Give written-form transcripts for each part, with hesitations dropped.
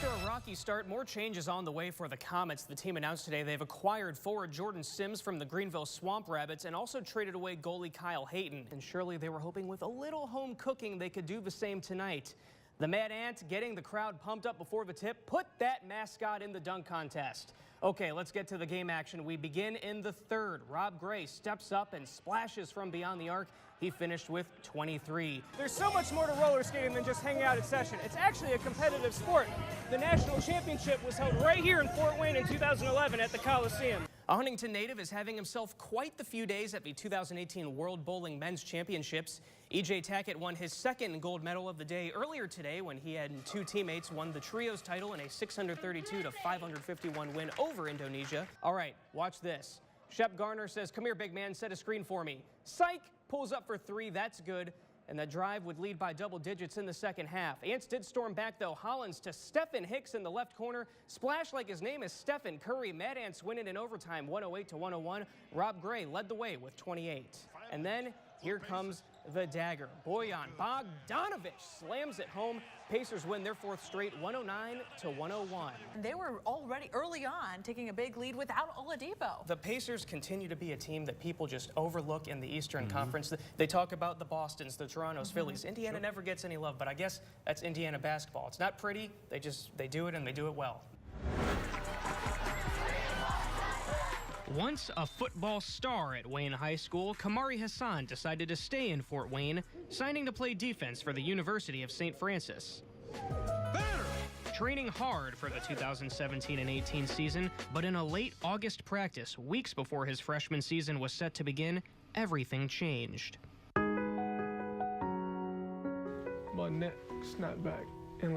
After a rocky start, more changes on the way for the Comets. The team announced today they've acquired forward Jordan Sims from the Greenville Swamp Rabbits and also traded away goalie Kyle Hayton. And surely they were hoping with a little home cooking they could do the same tonight. The Mad Ant getting the crowd pumped up before the tip put that mascot in the dunk contest. Okay, let's get to the game action. We begin in the third. Rob Gray steps up and splashes from beyond the arc. He finished with 23. There's so much more to roller skating than just hanging out at Session. It's actually a competitive sport. The national championship was held right here in Fort Wayne in 2011 at the Coliseum. A Huntington native is having himself quite the few days at the 2018 World Bowling Men's Championships. E.J. Tackett won his second gold medal of the day earlier today when he and two teammates won the trios title in a 632 to 551 win over Indonesia. All right, watch this. Shep Garner says, "Come here, big man, set a screen for me." Psych! Pulls up for three, that's good. And the drive would lead by double digits in the second half. Ants did storm back, though. Hollins to Stephen Hicks in the left corner. Splash like his name is Stephen Curry. Mad Ants win it in overtime, 108 to 101. Rob Gray led the way with 28. And then here comes the dagger. Bojan Bogdanovic slams it home. Pacers win their fourth straight, 109 to 101. They were already early on taking a big lead without Oladipo. The Pacers continue to be a team that people just overlook in the Eastern Conference. They talk about the Bostons, the Torontos, Phillies. Indiana never gets any love, but I guess that's Indiana basketball. It's not pretty. They do it, and they do it well. Once a football star at Wayne High School, Kamari Hassan decided to stay in Fort Wayne, signing to play defense for the University of St. Francis. Training hard for the 2017 and 18 season, but in a late August practice, weeks before his freshman season was set to begin, everything changed. My neck snapped back, and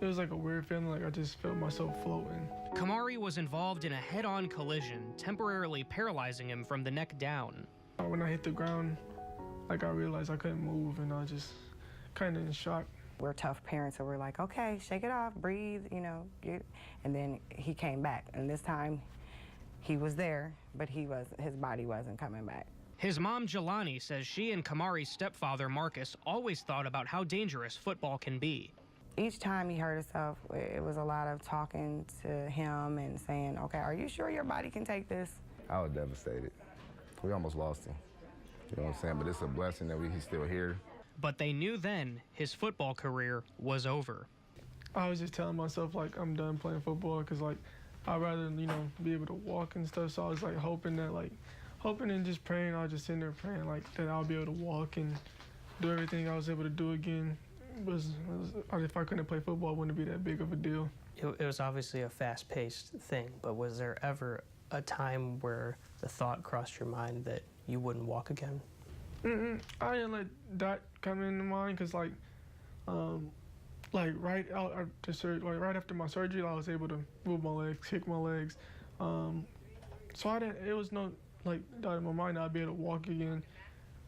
it was like a weird feeling, like I just felt myself floating. Kamari was involved in a head-on collision, temporarily paralyzing him from the neck down. When I hit the ground, I realized I couldn't move, and I was just kind of in shock. We're tough parents, so we're like, okay, shake it off, breathe, and then he came back, and this time he was there, but his body wasn't coming back. His mom, Jelani, says she and Kamari's stepfather, Marcus, always thought about how dangerous football can be. Each time he hurt himself, it was a lot of talking to him and saying, okay, are you sure your body can take this? I was devastated. We almost lost him. You know what I'm saying? But it's a blessing that he's still here. But they knew then his football career was over. I was just telling myself, I'm done playing football because, I'd rather, be able to walk and stuff. So I was, hoping and just praying. I was just sitting there praying, that I'll be able to walk and do everything I was able to do again. If I couldn't play football, it wouldn't be that big of a deal. It was obviously a fast-paced thing, but was there ever a time where the thought crossed your mind that you wouldn't walk again? I didn't let that come into mind because, right after my surgery, I was able to move my legs, kick my legs. So it was no doubt in my mind that I'd be able to walk again.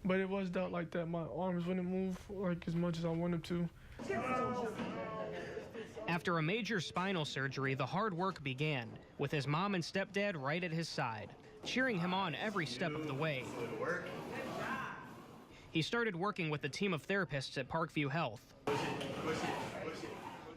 But it was doubt that my arms wouldn't move as much as I wanted to. After a major spinal surgery, the hard work began, with his mom and stepdad right at his side, cheering him on every step of the way. He started working with a team of therapists at Parkview Health,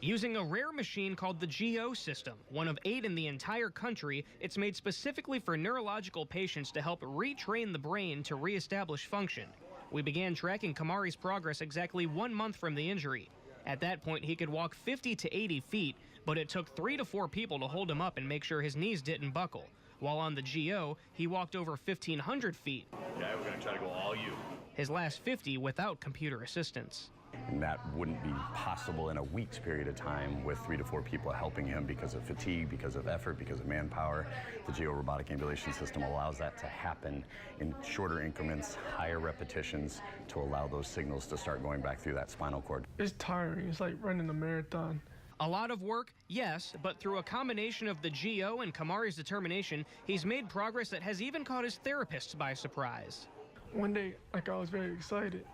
using a rare machine called the GO system, one of 8 in the entire country. It's made specifically for neurological patients to help retrain the brain to reestablish function. We began tracking Kamari's progress exactly 1 month from the injury. At that point, he could walk 50 to 80 feet, but it took 3 to 4 people to hold him up and make sure his knees didn't buckle. While on the GO, he walked over 1,500 feet. Okay, we're gonna try to go all you. His last 50 without computer assistance. And that wouldn't be possible in a week's period of time with 3 to 4 people helping him because of fatigue, because of effort, because of manpower. The GO robotic ambulation system allows that to happen in shorter increments, higher repetitions to allow those signals to start going back through that spinal cord. It's tiring. It's like running a marathon. A lot of work, yes, but through a combination of the GO and Kamari's determination, he's made progress that has even caught his therapists by surprise. One day, I was very excited.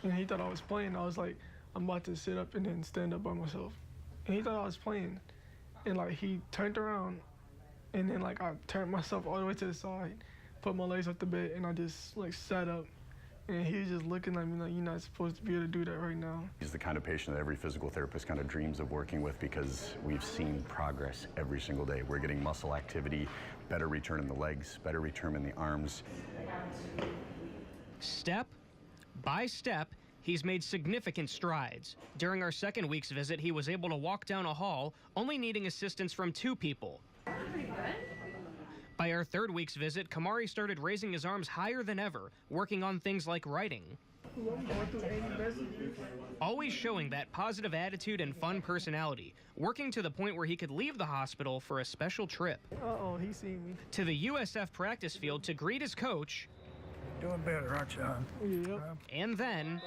And he thought I was playing. I was like, I'm about to sit up and then stand up by myself. And he thought I was playing. And he turned around. And then I turned myself all the way to the side, put my legs off the bed, and I just sat up. And he was just looking at me like, you're not supposed to be able to do that right now. He's the kind of patient that every physical therapist kind of dreams of working with because we've seen progress every single day. We're getting muscle activity, better return in the legs, better return in the arms. Step by step, he's made significant strides. During our second week's visit, he was able to walk down a hall, only needing assistance from 2 people. By our third week's visit, Kamari started raising his arms higher than ever, working on things like writing. Always showing that positive attitude and fun personality, working to the point where he could leave the hospital for a special trip. Uh-oh, he seen me. To the USF practice field to greet his coach. Doing better, aren't you, hon? Yep. And then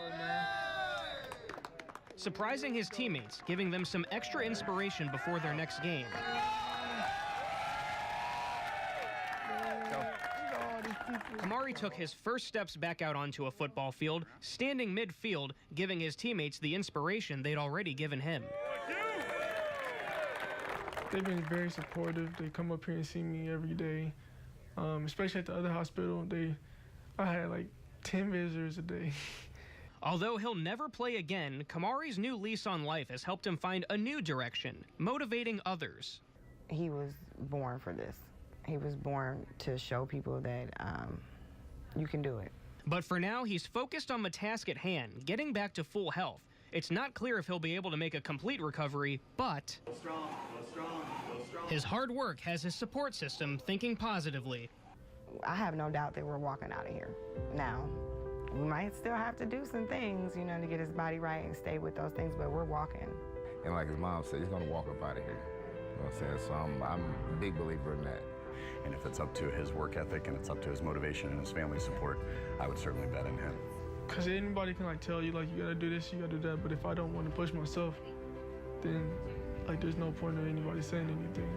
surprising his teammates, giving them some extra inspiration before their next game. Kamari took his first steps back out onto a football field, standing midfield, giving his teammates the inspiration they'd already given him. They've been very supportive. They come up here and see me every day, especially at the other hospital. I had like 10 visitors a day. Although he'll never play again, Kamari's new lease on life has helped him find a new direction, motivating others. He was born for this. He was born to show people that you can do it. But for now, he's focused on the task at hand, getting back to full health. It's not clear if he'll be able to make a complete recovery, but his hard work has his support system thinking positively. I have no doubt that we're walking out of here. Now, we might still have to do some things, you know, to get his body right and stay with those things, but we're walking. And like his mom said, he's gonna walk up out of here. You know what I'm saying? So I'm a big believer in that. And if it's up to his work ethic and it's up to his motivation and his family support, I would certainly bet in him. Because anybody can like tell you like you gotta do this, you gotta do that, but if I don't want to push myself, then like there's no point in anybody saying anything.